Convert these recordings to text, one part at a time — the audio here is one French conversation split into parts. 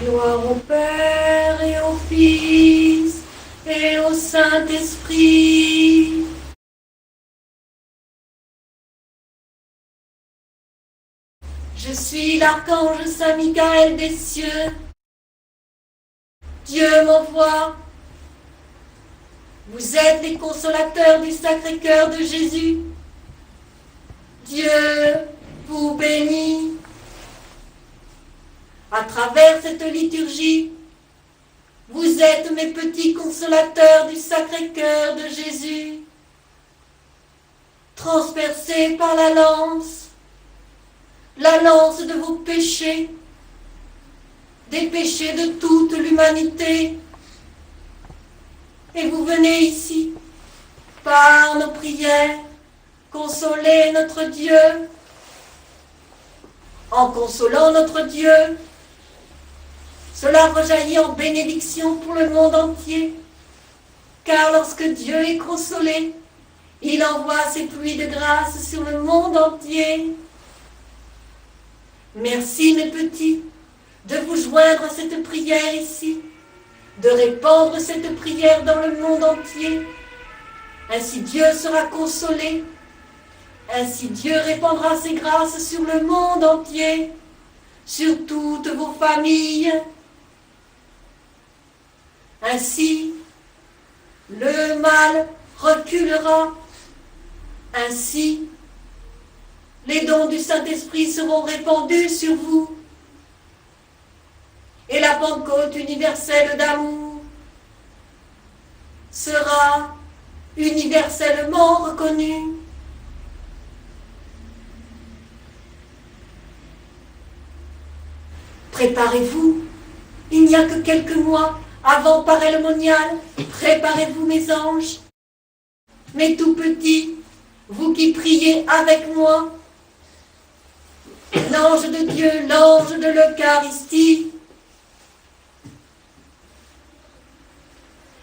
Gloire au Père et au Fils et au Saint-Esprit. Je suis l'archange Saint Michael des cieux. Dieu m'envoie. Vous êtes les consolateurs du Sacré-Cœur de Jésus. Dieu vous bénit. À travers cette liturgie, vous êtes mes petits consolateurs du Sacré-Cœur de Jésus, transpercés par la lance de vos péchés, des péchés de toute l'humanité. Et vous venez ici, par nos prières, consoler notre Dieu. En consolant notre Dieu, cela rejaillit en bénédiction pour le monde entier. Car lorsque Dieu est consolé, il envoie ses pluies de grâce sur le monde entier. Merci mes petits de vous joindre à cette prière ici, de répandre cette prière dans le monde entier. Ainsi Dieu sera consolé. Ainsi Dieu répandra ses grâces sur le monde entier, sur toutes vos familles. Ainsi, le mal reculera. Ainsi, les dons du Saint-Esprit seront répandus sur vous. Et la Pentecôte universelle d'amour sera universellement reconnue. Préparez-vous, il n'y a que quelques mois avant Parel monial. Préparez-vous mes anges, mes tout petits, vous qui priez avec moi. L'ange de Dieu, l'ange de l'Eucharistie.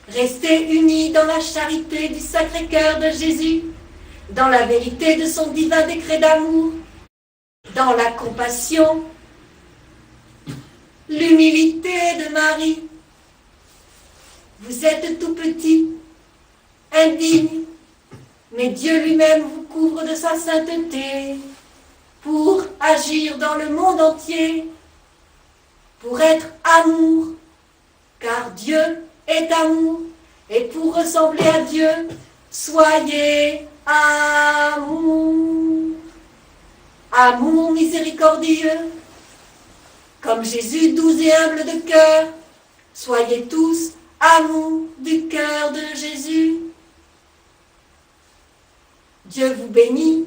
Restez unis dans la charité du Sacré-Cœur de Jésus, dans la vérité de son divin décret d'amour, dans la compassion, l'humilité de Marie. Vous êtes tout petits, indignes, mais Dieu lui-même vous couvre de sa sainteté pour agir dans le monde entier, pour être amour, car Dieu est amour, et pour ressembler à Dieu, soyez amour. Amour miséricordieux, comme Jésus doux et humble de cœur, soyez tous amour du cœur de Jésus. Dieu vous bénit,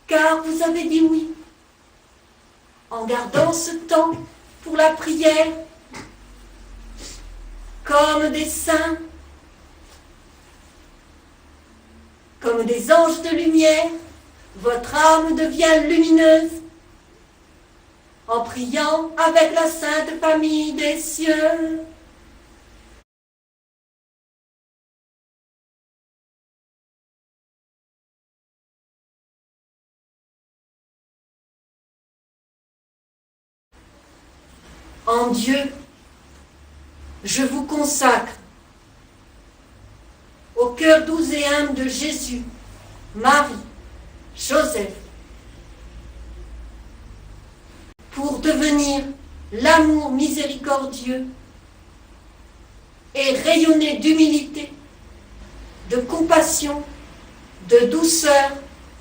car vous avez dit oui. En gardant ce temps pour la prière, comme des saints, comme des anges de lumière, votre âme devient lumineuse. En priant avec la sainte famille des cieux. En Dieu, je vous consacre au cœur doux et humble de Jésus, Marie, Joseph, pour devenir l'amour miséricordieux et rayonner d'humilité, de compassion, de douceur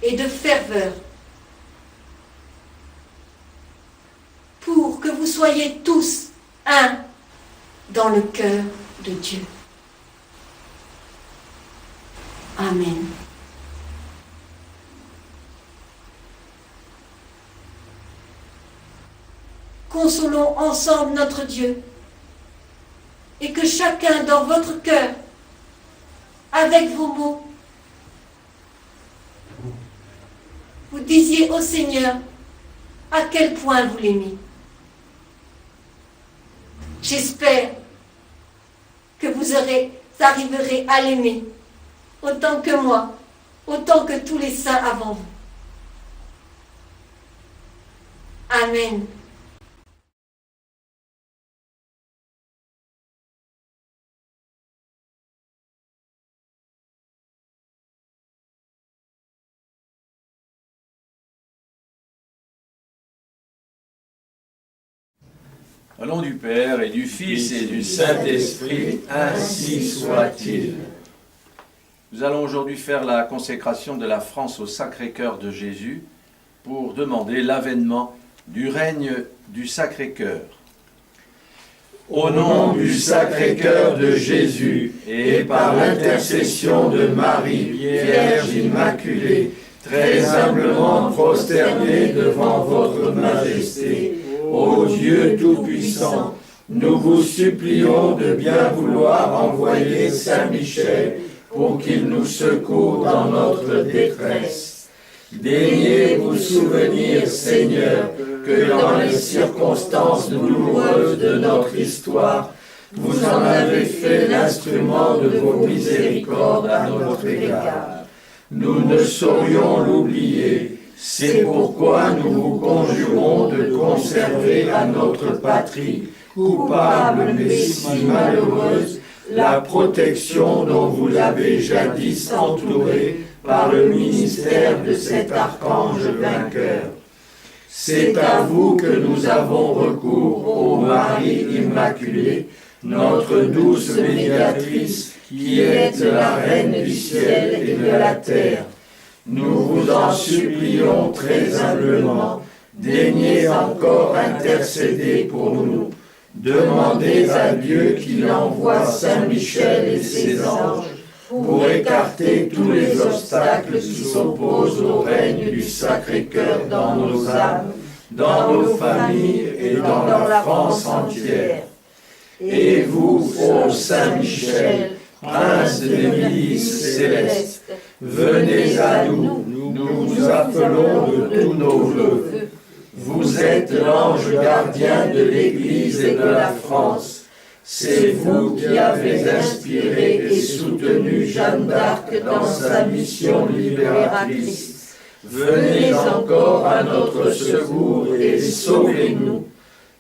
et de ferveur. Pour que vous soyez tous un dans le cœur de Dieu. Amen. Consolons ensemble notre Dieu, et que chacun dans votre cœur, avec vos mots, vous disiez au Seigneur à quel point vous l'aimez. J'espère que vous arriverez à l'aimer autant que moi, autant que tous les saints avant vous. Amen. Au nom du Père et du Fils et du Saint-Esprit, ainsi soit-il. Nous allons aujourd'hui faire la consécration de la France au Sacré-Cœur de Jésus pour demander l'avènement du règne du Sacré-Cœur. Au nom du Sacré-Cœur de Jésus et par l'intercession de Marie, Vierge Immaculée, très humblement prosternée devant votre Majesté, ô Dieu Tout-Puissant, nous vous supplions de bien vouloir envoyer Saint Michel pour qu'il nous secourt dans notre détresse. Daignez vous souvenir, Seigneur, que dans les circonstances douloureuses de notre histoire, vous en avez fait l'instrument de vos miséricordes à notre égard. Nous ne saurions l'oublier. C'est pourquoi nous vous conjurons de conserver à notre patrie, coupable mais si malheureuse, la protection dont vous l'avez jadis entourée par le ministère de cet archange vainqueur. C'est à vous que nous avons recours, ô Marie Immaculée, notre douce médiatrice, qui êtes la Reine du ciel et de la terre. Nous vous en supplions très humblement, daignez encore intercéder pour nous. Demandez à Dieu qu'il envoie Saint Michel et ses anges pour écarter tous les obstacles qui s'opposent au règne du Sacré-Cœur dans nos âmes, dans nos familles et dans la France entière. Et vous, ô Saint Michel, Prince des milices célestes, venez à nous, nous vous appelons de tous nos vœux. Vous êtes l'ange gardien de l'Église et de la France. C'est vous qui avez inspiré et soutenu Jeanne d'Arc dans sa mission libératrice. Venez encore à notre secours et sauvez-nous.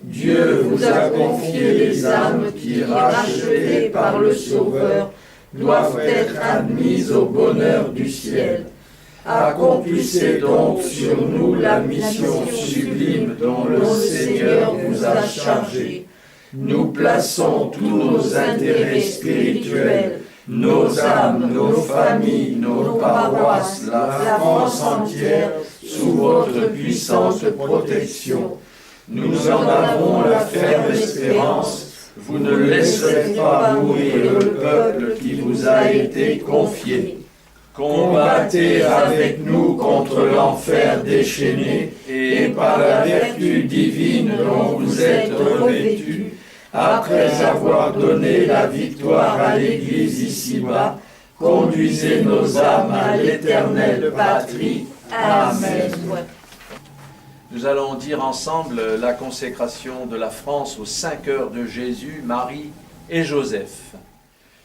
Dieu vous a confié les âmes qui, rachetées par le Sauveur, doivent être admises au bonheur du ciel. Accomplissez donc sur nous la mission sublime dont le Seigneur vous a chargé. Nous plaçons tous nos intérêts spirituels, nos âmes, nos familles, nos paroisses, la France entière, sous votre puissante protection. Nous en avons la ferme espérance. Vous ne laisserez pas mourir le peuple qui vous a été confié. Combattez avec nous contre l'enfer déchaîné et par la vertu divine dont vous êtes revêtus, après avoir donné la victoire à l'Église ici-bas, conduisez nos âmes à l'éternelle patrie. Amen. Nous allons dire ensemble la consécration de la France aux Saint Cœurs de Jésus, Marie et Joseph.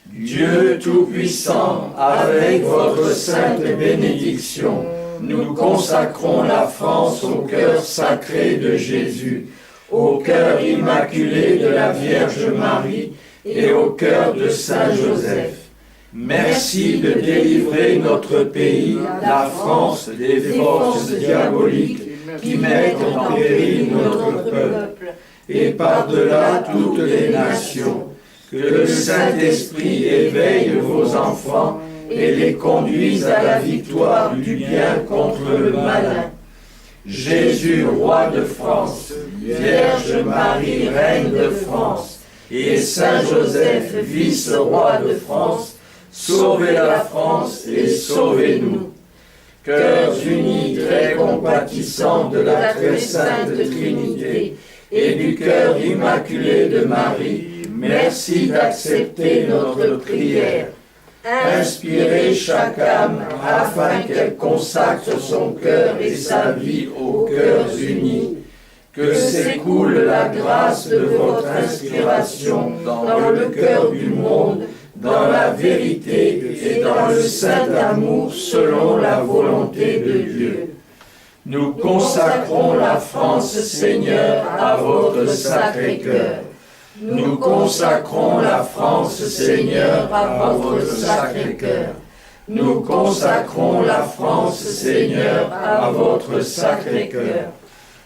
Dieu Tout-Puissant, avec votre sainte bénédiction, nous consacrons la France au cœur sacré de Jésus, au cœur immaculé de la Vierge Marie et au cœur de Saint Joseph. Merci de délivrer notre pays, la France, des forces diaboliques qui mettent en péril notre peuple, et par-delà toutes les nations. Que le Saint-Esprit éveille vos enfants et les conduise à la victoire du bien contre le malin. Jésus, roi de France, Vierge Marie, reine de France, et Saint Joseph, vice-roi de France, sauvez la France et sauvez-nous. Cœurs unis très compatissants de la très sainte Trinité et du cœur immaculé de Marie, merci d'accepter notre prière. Inspirez chaque âme afin qu'elle consacre son cœur et sa vie aux cœurs unis. Que s'écoule la grâce de votre inspiration dans le cœur du monde, dans la vérité et dans le saint amour selon la volonté de Dieu. Nous consacrons la France, Seigneur, à votre Sacré-Cœur. Nous consacrons la France, Seigneur, à votre Sacré-Cœur. Nous consacrons la France, Seigneur, à votre Sacré-Cœur.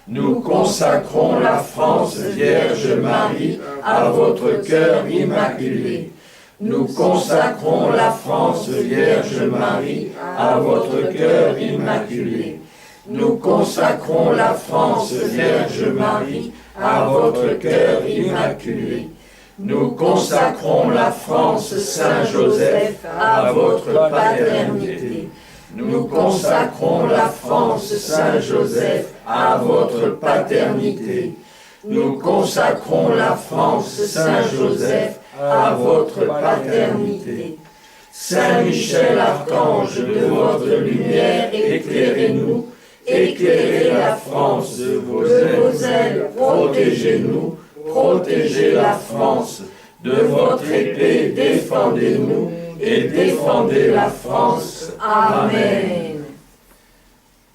Nous consacrons la France, Vierge Marie, à votre cœur immaculé. Nous consacrons la France, Vierge Marie, à votre cœur immaculé. Nous consacrons la France, Vierge Marie, à votre cœur immaculé. Nous consacrons la France, Saint Joseph, à votre paternité. Nous consacrons la France, Saint Joseph, à votre paternité. Nous consacrons la France, Saint Joseph, à votre paternité. Saint Michel, archange, de votre lumière, éclairez-nous. Éclairez la France de vos ailes, protégez-nous, protégez la France. De votre épée, défendez-nous et défendez la France. Amen.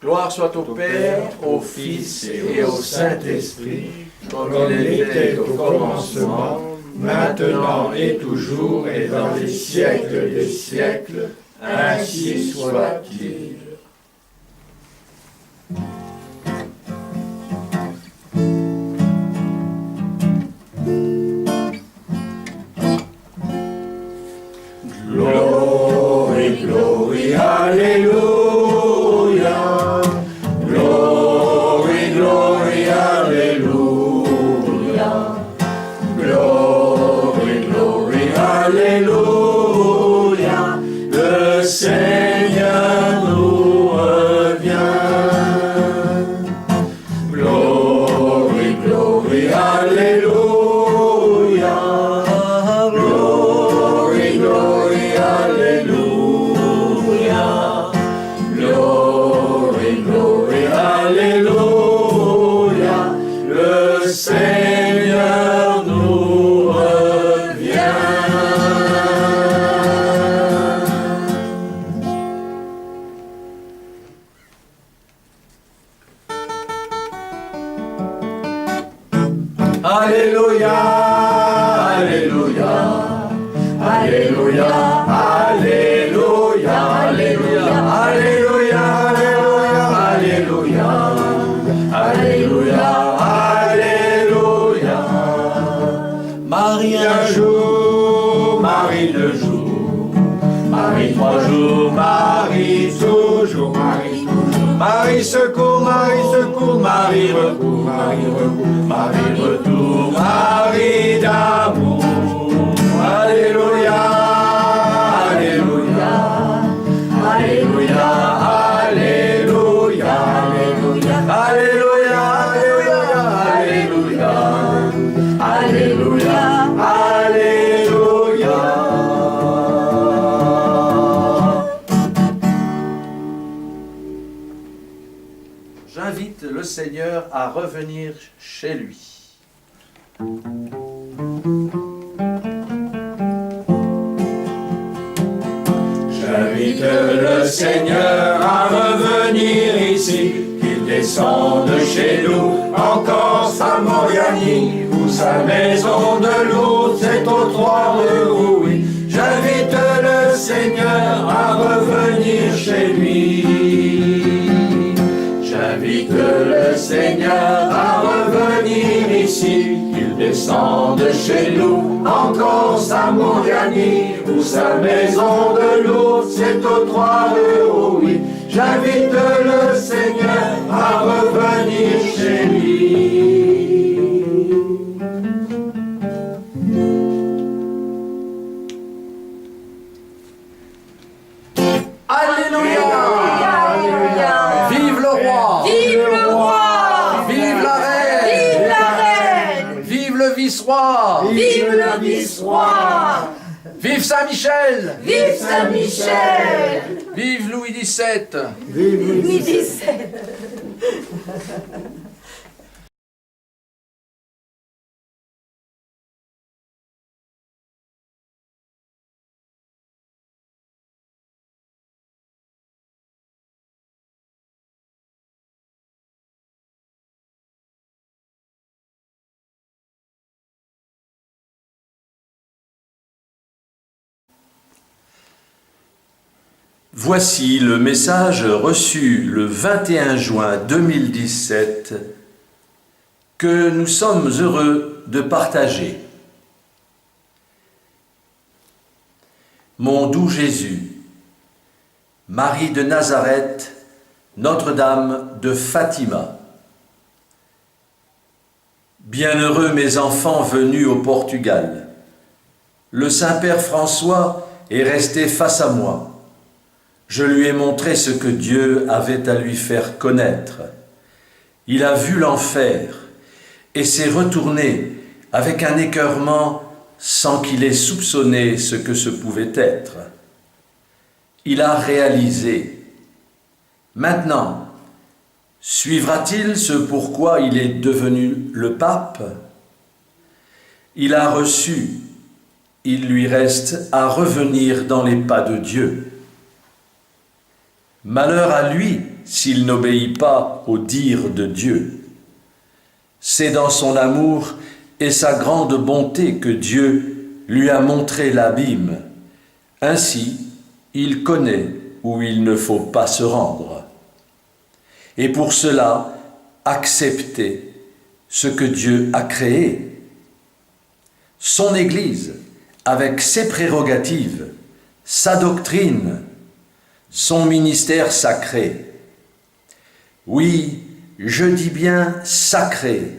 Gloire soit au Père, au Fils et au Saint-Esprit, comme il était au commencement, maintenant et toujours et dans les siècles des siècles, ainsi soit-il. Glory, glory, hallelujah. Glory, glory, hallelujah. Glory, glory, hallelujah. Le Seigneur nous revient. Glory, glory, hallelujah. Seigneur nous revient. Alléluia, Alléluia, Alléluia, Alléluia, Alléluia, Alléluia, Alléluia, Alléluia. Marie un jour, Marie 2 jours, Marie 3 jours, Marie toujours, Marie toujours. Marie secours, Marie recours, Marie recours, Marie retour, Marie d'amour. Alléluia, Alléluia, Alléluia, Alléluia, Alléluia, Alléluia, Alléluia, Alléluia, Alléluia. J'invite le Seigneur à revenir chez lui. J'invite le Seigneur à revenir ici, qu'il descende chez nous, encore sa Moriani, ou sa maison de Lourdes, c'est aux 3 euros, oui. J'invite le Seigneur à revenir chez lui. J'invite le Seigneur à revenir ici, qu'il descende chez nous, encore sa Moriani, ou sa maison de Lourdes, c'est aux 3 euros, oui. J'invite le Seigneur à revenir chez lui. Alléluia! Vive le roi! Vive le roi! Vive la reine! Vive la reine! Vive le vice-roi! Vive le vice-roi! Vive Saint-Michel! Vive Saint-Michel! Vive Louis XVII! Louis XVII! Voici le message reçu le 21 juin 2017 que nous sommes heureux de partager. Mon doux Jésus, Marie de Nazareth, Notre-Dame de Fatima. Bienheureux mes enfants venus au Portugal. Le Saint-Père François est resté face à moi. Je lui ai montré ce que Dieu avait à lui faire connaître. Il a vu l'enfer et s'est retourné avec un écœurement sans qu'il ait soupçonné ce que ce pouvait être. Il a réalisé. Maintenant, suivra-t-il ce pourquoi il est devenu le pape? Il a reçu, il lui reste à revenir dans les pas de Dieu. Malheur à lui s'il n'obéit pas au dire de Dieu. C'est dans son amour et sa grande bonté que Dieu lui a montré l'abîme. Ainsi, il connaît où il ne faut pas se rendre. Et pour cela, accepter ce que Dieu a créé. Son Église, avec ses prérogatives, sa doctrine, son ministère sacré. Oui, je dis bien sacré,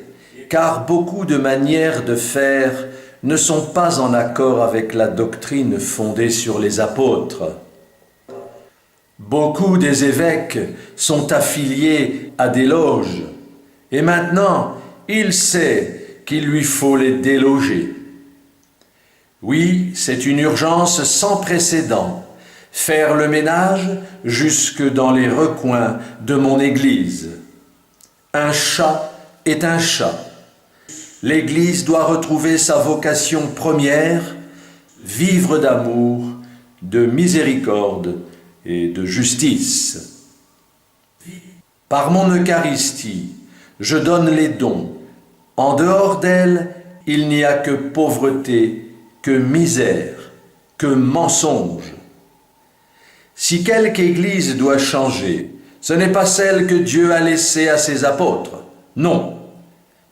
car beaucoup de manières de faire ne sont pas en accord avec la doctrine fondée sur les apôtres. Beaucoup des évêques sont affiliés à des loges, et maintenant il sait qu'il lui faut les déloger. Oui, c'est une urgence sans précédent, faire le ménage jusque dans les recoins de mon Église. Un chat est un chat. L'Église doit retrouver sa vocation première, vivre d'amour, de miséricorde et de justice. Par mon Eucharistie, je donne les dons. En dehors d'elle, il n'y a que pauvreté, que misère, que mensonge. Si quelque Église doit changer, ce n'est pas celle que Dieu a laissée à ses apôtres. Non.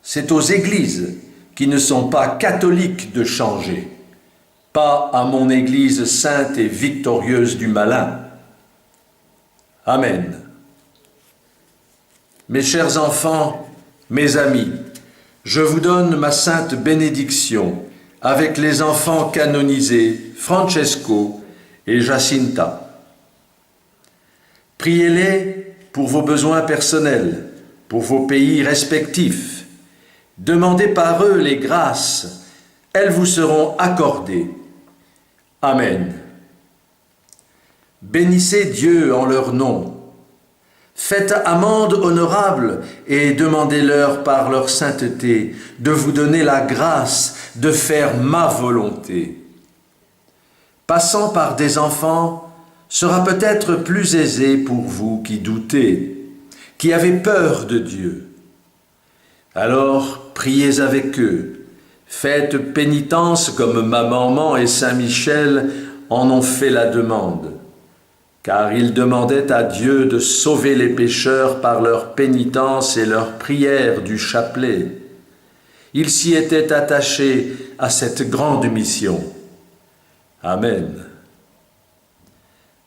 C'est aux églises qui ne sont pas catholiques de changer, pas à mon Église sainte et victorieuse du malin. Amen. Mes chers enfants, mes amis, je vous donne ma sainte bénédiction avec les enfants canonisés Francesco et Jacinta. Priez-les pour vos besoins personnels, pour vos pays respectifs. Demandez par eux les grâces, elles vous seront accordées. Amen. Bénissez Dieu en leur nom. Faites amende honorable et demandez-leur par leur sainteté de vous donner la grâce de faire ma volonté. Passant par des enfants sera peut-être plus aisé pour vous qui doutez, qui avez peur de Dieu. Alors, priez avec eux, faites pénitence comme ma maman et Saint Michel en ont fait la demande, car ils demandaient à Dieu de sauver les pécheurs par leur pénitence et leur prière du chapelet. Ils s'y étaient attachés à cette grande mission. Amen.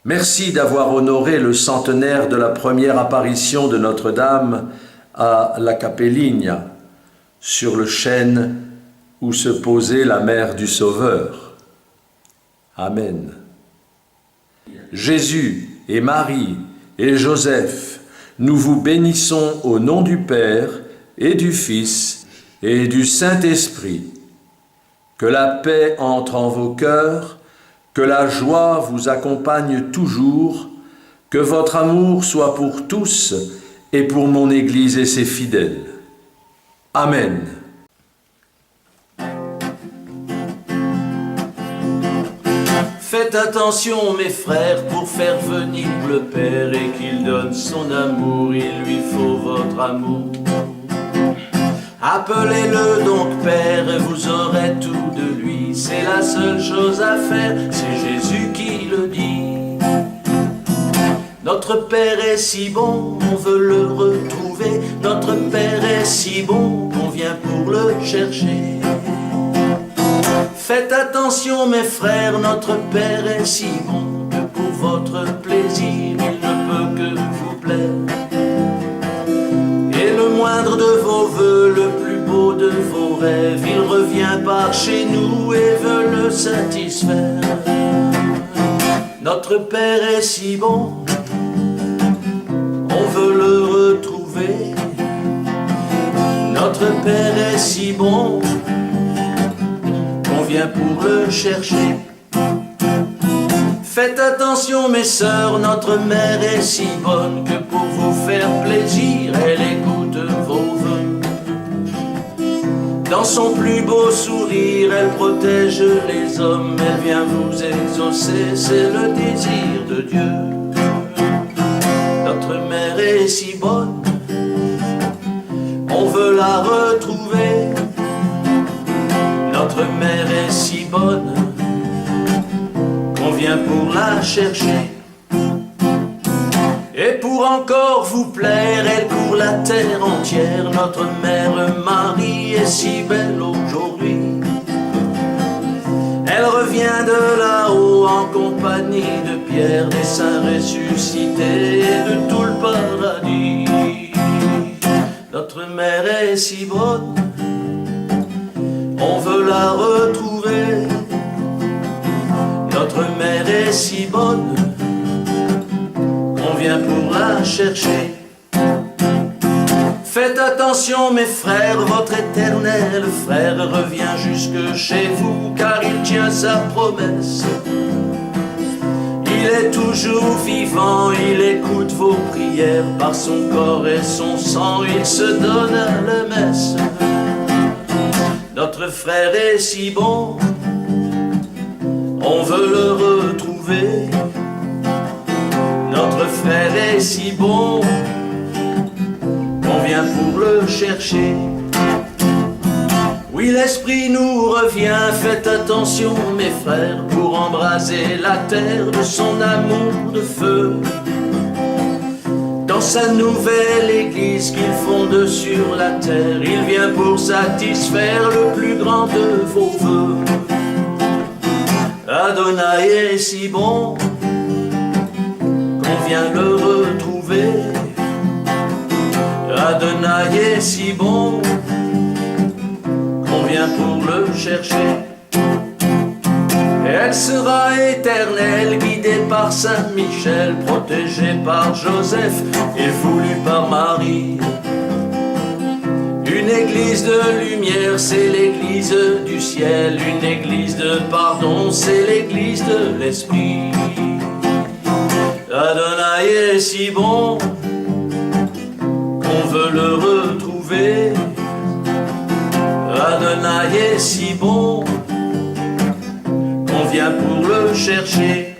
Merci d'avoir honoré le centenaire de la première apparition de Notre-Dame à la Capelligna, sur le chêne où se posait la mère du Sauveur. Amen. Jésus et Marie et Joseph, nous vous bénissons au nom du Père et du Fils et du Saint-Esprit. Que la paix entre en vos cœurs, que la joie vous accompagne toujours, que votre amour soit pour tous et pour mon Église et ses fidèles. Amen. Faites attention mes frères pour faire venir le Père et qu'il donne son amour, il lui faut votre amour. Appelez-le donc Père et vous aurez tout de lui, c'est la seule chose à faire, c'est Jésus qui le dit. Notre Père est si bon, on veut le retrouver, notre Père est si bon, qu'on vient vient pour le chercher. Faites attention mes frères, notre Père est si bon que pour votre plaisir il ne peut que vous plaire. Et le moindre de vos vœux, le plus beau de vos rêves, il revient par chez nous et veut le satisfaire. Notre Père est si bon, on veut le retrouver. Notre Père est si bon, on vient pour le chercher. Faites attention mes sœurs, notre mère est si bonne que pour vous faire plaisir, elle écoute vos vœux. Dans son plus beau sourire, elle protège les hommes, elle vient vous exaucer, c'est le désir de Dieu. Notre mère est si bonne, on veut la retrouver. Notre mère est si bonne qu'on vient pour la chercher. Et pour encore vous plaire, elle court la terre entière. Notre mère Marie est si belle aujourd'hui. Elle revient de là-haut en compagnie de Pierre, des saints ressuscités et de tout le paradis. Notre mère est si bonne, on veut la retrouver. Notre mère est si bonne, on vient pour la chercher. Faites attention mes frères, votre éternel frère revient jusque chez vous, car il tient sa promesse. Il est toujours vivant, il écoute vos prières, par son corps et son sang, il se donne à la messe. Notre frère est si bon, on veut le retrouver. Notre frère est si bon, on vient pour le chercher. Oui, l'esprit nous revient, faites attention mes frères, pour embraser la terre de son amour de feu. Dans sa nouvelle église qu'il fonde sur la terre, il vient pour satisfaire le plus grand de vos vœux. Adonai est si bon qu'on vient le retrouver. Adonai est si bon qu'on vient pour le chercher. Elle sera éternelle, guidée par Saint Michel, protégée par Joseph et voulue par Marie. Une église de lumière, c'est l'église du ciel. Une église de pardon, c'est l'église de l'esprit. Adonai est si bon qu'on veut le retrouver. Adonai est si bon qu'on vient pour le chercher.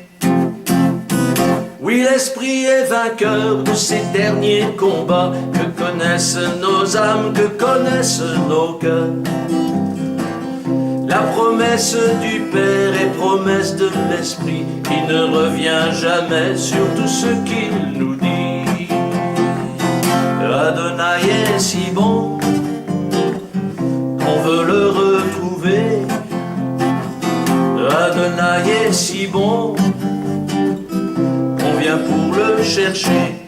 Oui, l'esprit est vainqueur de ces derniers combats que connaissent nos âmes, que connaissent nos cœurs. La promesse du Père est promesse de l'Esprit qui ne revient jamais sur tout ce qu'il nous dit. Adonai est si bon qu'on veut le retrouver. Adonai est si bon qu'on vient pour le chercher.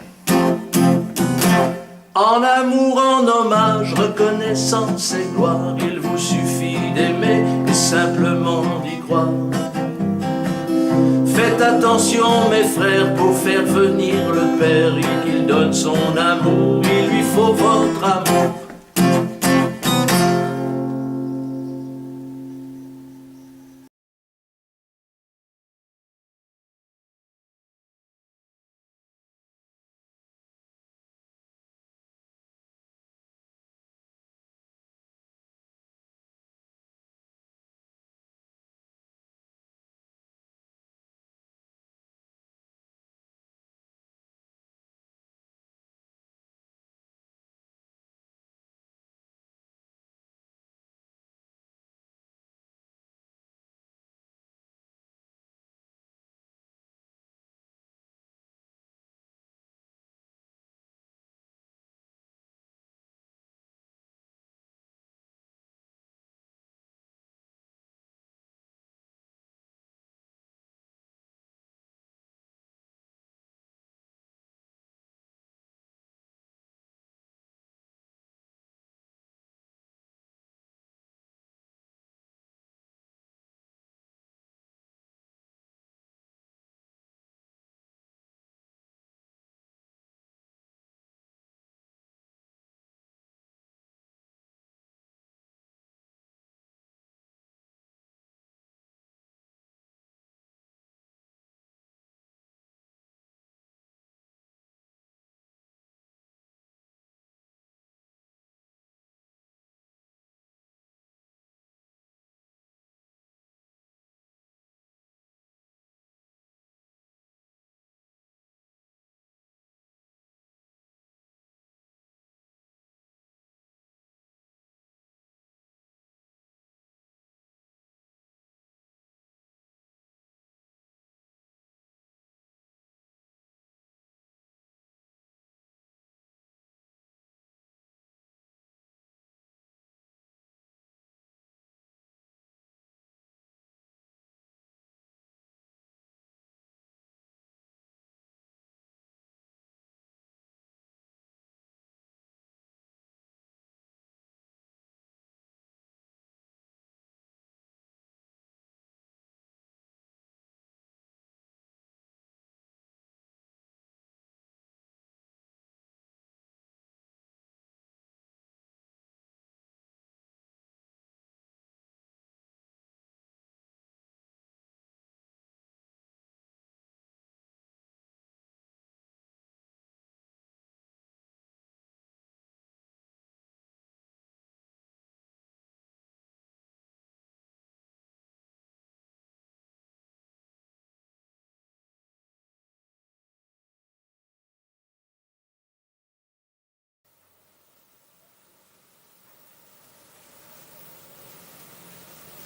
En amour, en hommage, reconnaissance et gloire, il vous suffit d'aimer et simplement d'y croire. Faites attention mes frères, pour faire venir le Père, il donne son amour, il lui faut votre amour.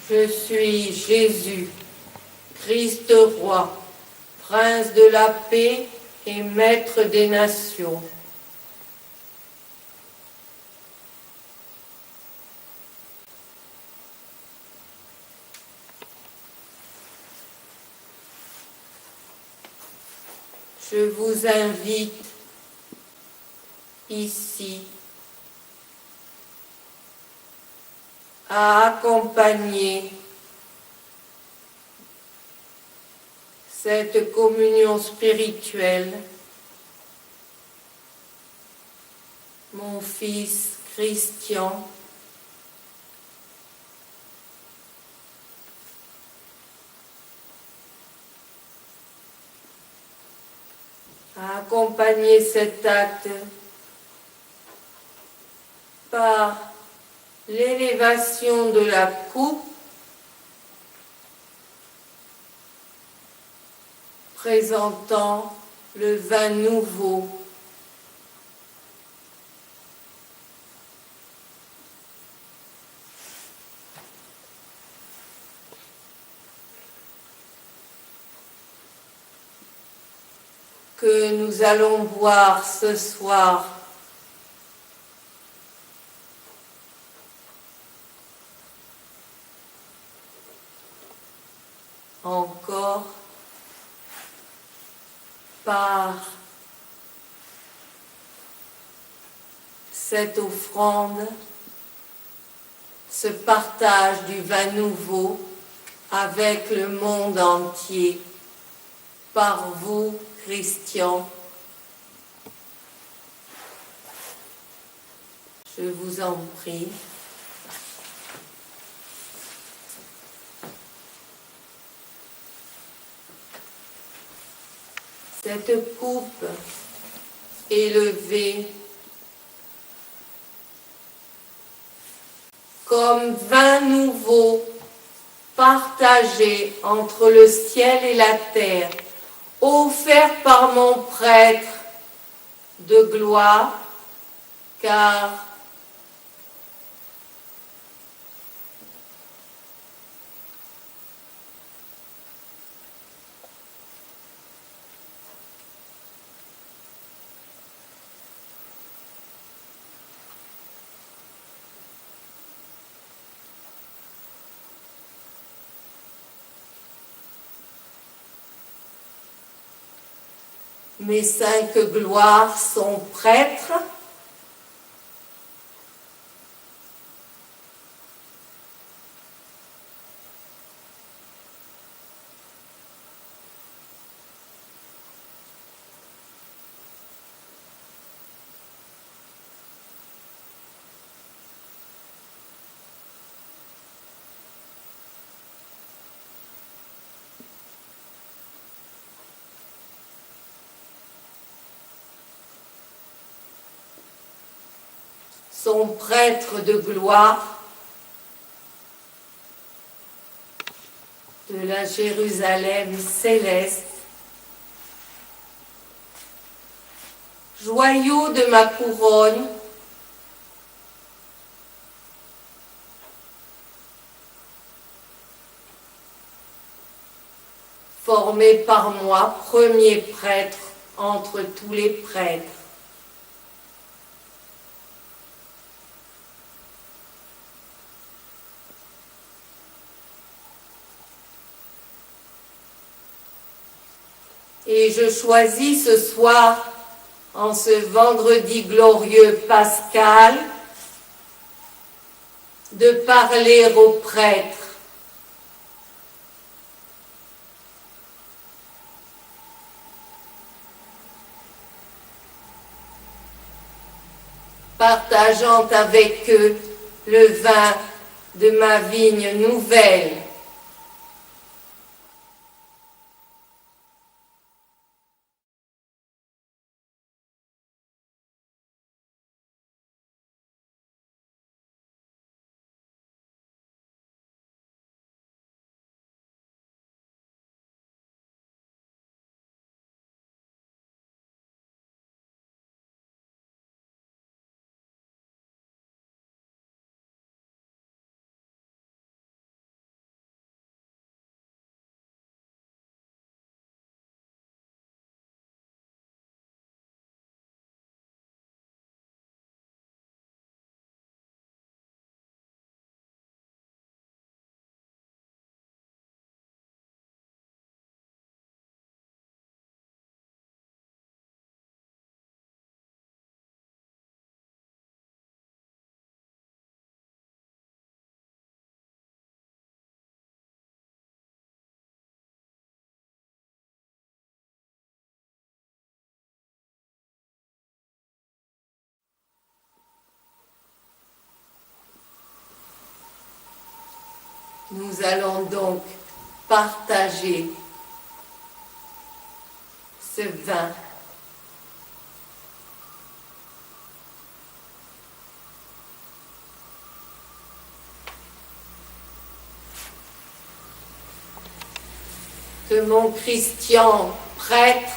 Je suis Jésus, Christ roi, prince de la paix et maître des nations. Je vous invite ici à accompagner cette communion spirituelle, mon fils Christian, à accompagner cet acte par l'élévation de la coupe présentant le vin nouveau. Que nous allons boire ce soir. Encore par cette offrande, ce partage du vin nouveau avec le monde entier, par vous, Christian. Je vous en prie. Cette coupe élevée comme vin nouveau partagé entre le ciel et la terre, offert par mon prêtre de gloire, car mes 5 gloires sont prêtres. Son prêtre de gloire de la Jérusalem céleste, joyau de ma couronne, formé par moi, premier prêtre entre tous les prêtres. Et je choisis ce soir, en ce vendredi glorieux pascal, de parler aux prêtres. Partageant avec eux le vin de ma vigne nouvelle. Nous allons donc partager ce vin. Que mon Christian prêtre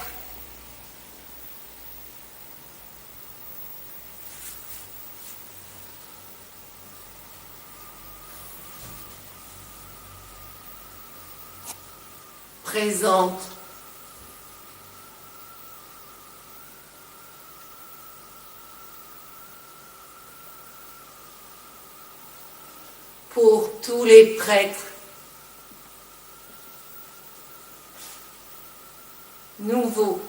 présente pour tous les prêtres nouveaux,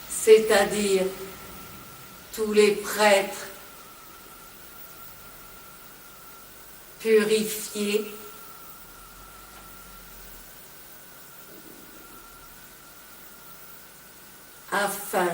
c'est-à-dire tous les prêtres purifiés afin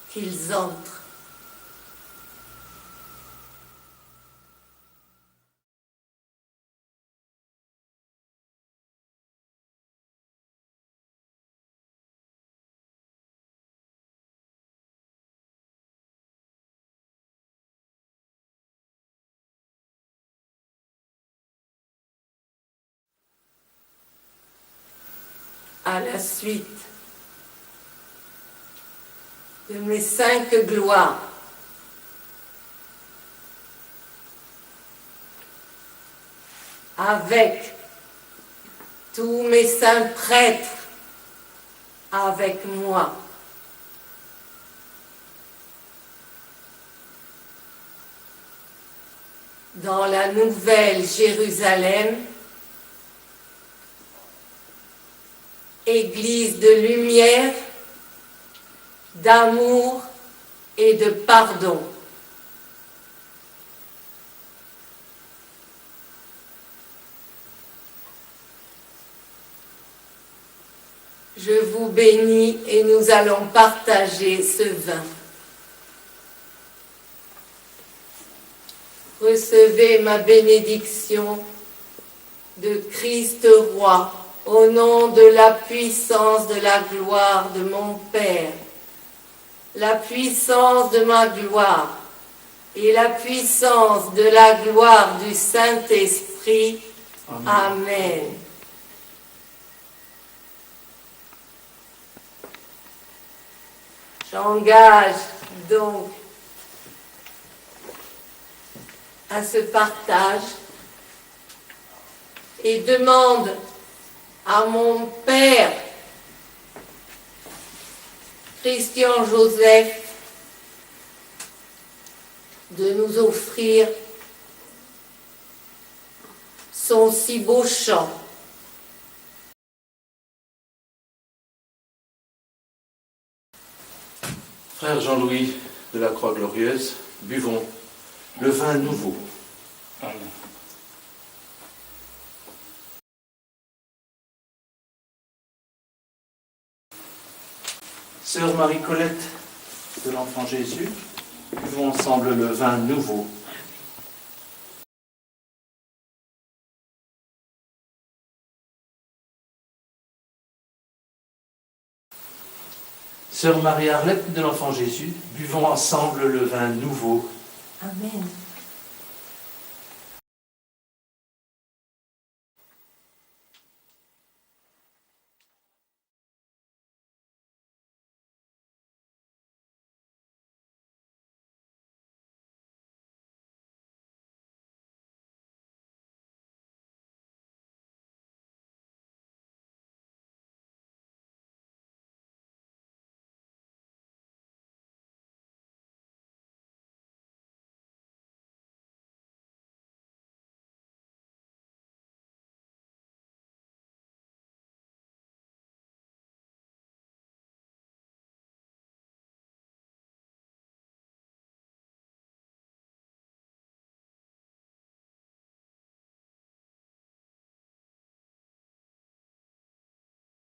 qu'ils entrent à la suite de mes 5 gloires. Avec tous mes saints prêtres avec moi. Dans la nouvelle Jérusalem, église de lumière, d'amour et de pardon. Je vous bénis et nous allons partager ce vin. Recevez ma bénédiction de Christ Roi, au nom de la puissance de la gloire de mon Père, la puissance de ma gloire et la puissance de la gloire du Saint-Esprit. Amen. Amen. J'engage donc à ce partage et demande à mon Père Christian Joseph de nous offrir son si beau chant. Frère Jean-Louis de la Croix-Glorieuse, buvons le vin nouveau. Amen. Sœur Marie-Colette de l'Enfant Jésus, buvons ensemble le vin nouveau. Sœur Marie-Arlette de l'Enfant Jésus, buvons ensemble le vin nouveau. Amen.